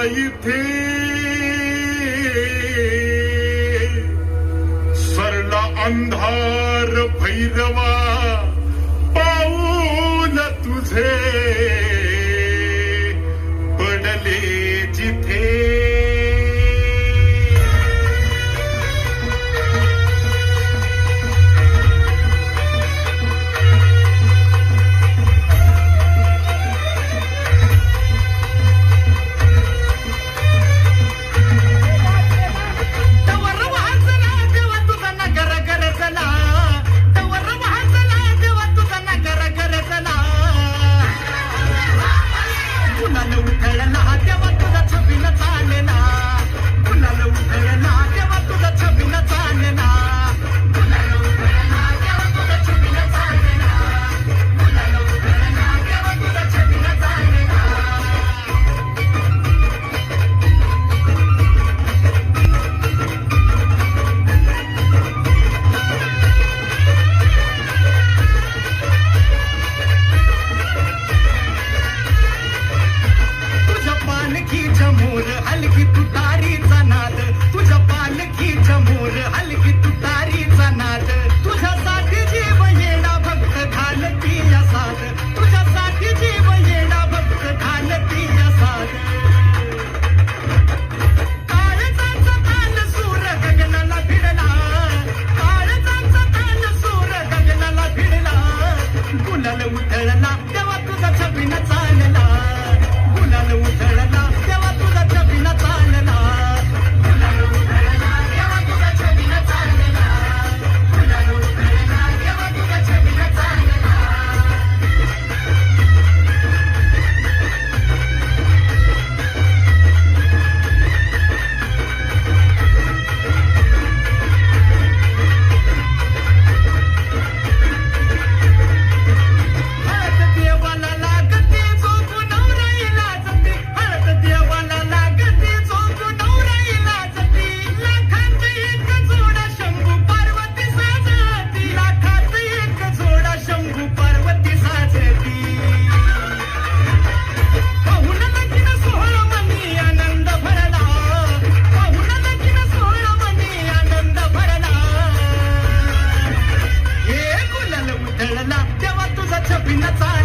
इथे सरला अंधार भैरवा पाऊल तुझे पडले जिथे हलकी तुतारीचा नाद तुझ्या पालखीच्या मोर हलकी तुतारीचा नाद तुझ्यासाठी जीव येणा भक्त घालती या साथ तुझ्यासाठी जीव येणा भक्त घालती या साथ काळजाचा ताल सूर गगनाला भिडला काळजाचा ताल सूर गगनाला भिडला गुलाल उधळला तेव्हा तुझा छबिना चालला गुलाल उधळला तेव्हा तुझा छबिना चालला गुलाल उधळला तेव्हा तुझा छबिना चालला गुलाल उधळला तेव्हा तुझा छबिना चालला हळद देवाला लागते झोप नवराईला जाते हळद देवाला लागते झोप नवराईला जाते लाखात एक जोडा शंभू पार्वती साजती लाखात एक जोडा शंभू पार्वती साजती पाहुण लगीन सोहळा मनी आनंद भरला पाहुण लगीन सोहळा मनी आनंद भरला हे गुलाल उधळला तेव्हा तुझा छबिना चालला